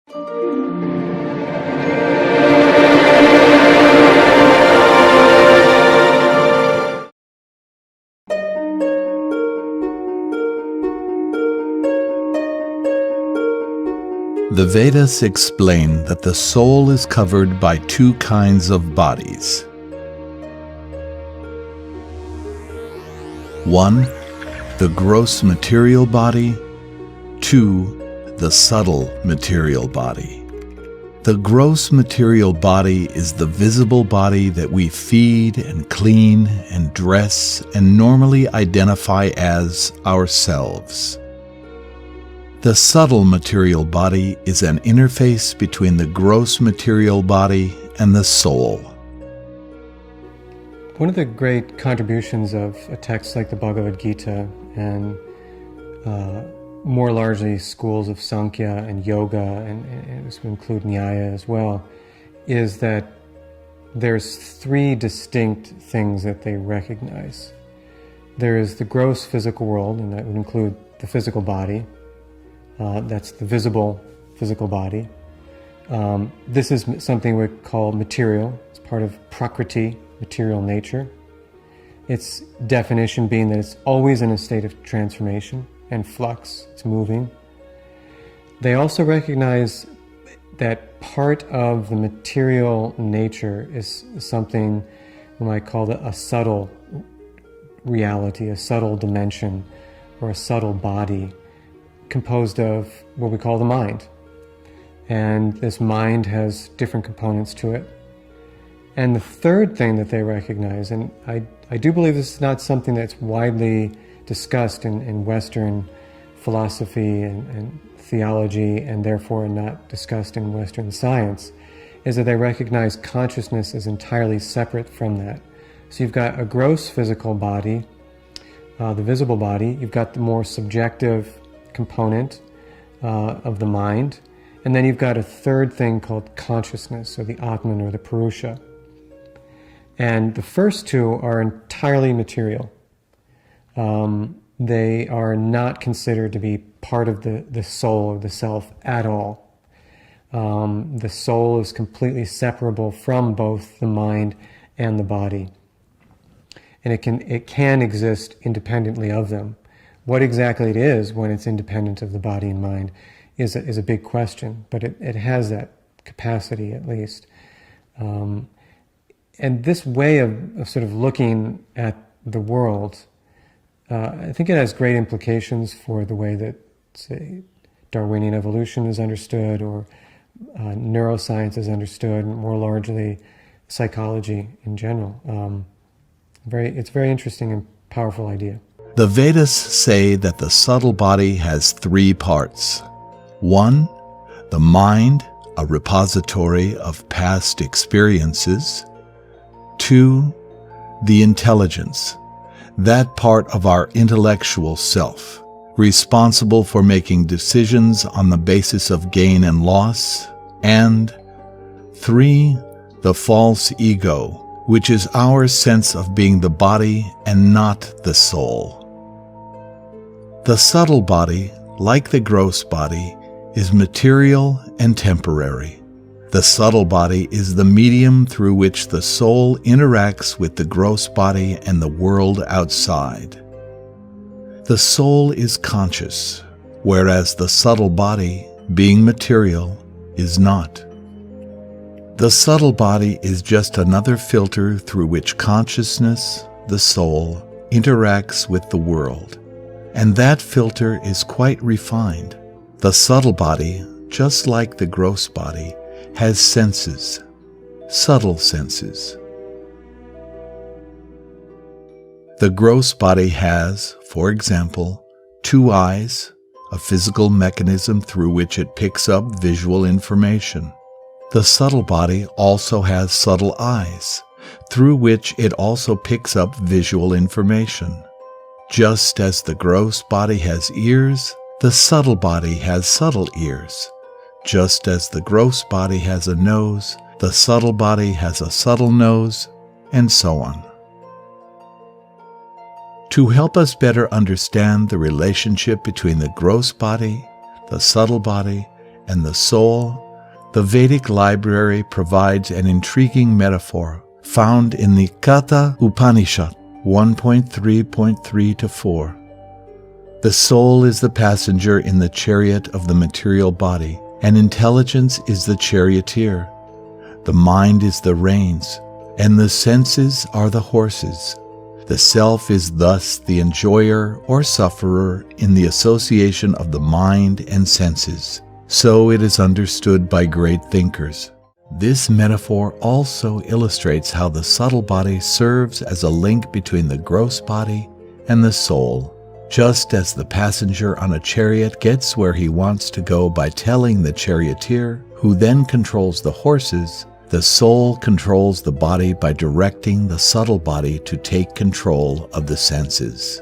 The Vedas explain that the soul is covered by two kinds of bodies. One, the gross material body. Two, the subtle material body. The gross material body is the visible body that we feed and clean and dress and normally identify as ourselves. The subtle material body is an interface between the gross material body and the soul. One of the great contributions of a text like the Bhagavad Gita and more largely schools of Sankhya and Yoga, and this would include Nyaya as well, is that there's three distinct things that they recognize. There is the gross physical world, and that would include the physical body. That's the visible physical body. This is something we call material. It's part of Prakriti, material nature. Its definition being that it's always in a state of transformation and flux. It's moving. They also recognize that part of the material nature is something we might call a subtle reality, a subtle dimension, or a subtle body, composed of what we call the mind. And this mind has different components to it. And the third thing that they recognize, and I do believe this is not something that's widely discussed in Western philosophy and theology, and therefore not discussed in Western science, is that they recognize consciousness as entirely separate from that. So you've got a gross physical body, the visible body, you've got the more subjective component of the mind, and then you've got a third thing called consciousness, or the Atman, or the Purusha. And the first two are entirely material. They are not considered to be part of the soul or the self at all. The soul is completely separable from both the mind and the body. And it can exist independently of them. What exactly it is when it's independent of the body and mind is a big question, but it has that capacity at least. And this way of sort of looking at the world, I think it has great implications for the way that, say, Darwinian evolution is understood, or neuroscience is understood, and more largely psychology in general. It's a very interesting and powerful idea. The Vedas say that the subtle body has three parts. One, the mind, a repository of past experiences. Two, the intelligence, that part of our intellectual self, responsible for making decisions on the basis of gain and loss. And three, the false ego, which is our sense of being the body and not the soul. The subtle body, like the gross body, is material and temporary. The subtle body is the medium through which the soul interacts with the gross body and the world outside. The soul is conscious, whereas the subtle body, being material, is not. The subtle body is just another filter through which consciousness, the soul, interacts with the world. And that filter is quite refined. The subtle body, just like the gross body, has senses, subtle senses. The gross body has, for example, two eyes, a physical mechanism through which it picks up visual information. The subtle body also has subtle eyes, through which it also picks up visual information. Just as the gross body has ears, the subtle body has subtle ears. Just as the gross body has a nose, the subtle body has a subtle nose, and so on. To help us better understand the relationship between the gross body, the subtle body, and the soul, the Vedic library provides an intriguing metaphor found in the Katha Upanishad 1.3.3-4. The soul is the passenger in the chariot of the material body, and intelligence is the charioteer. The mind is the reins, and the senses are the horses. The self is thus the enjoyer or sufferer in the association of the mind and senses. So it is understood by great thinkers. This metaphor also illustrates how the subtle body serves as a link between the gross body and the soul. Just as the passenger on a chariot gets where he wants to go by telling the charioteer, who then controls the horses, the soul controls the body by directing the subtle body to take control of the senses.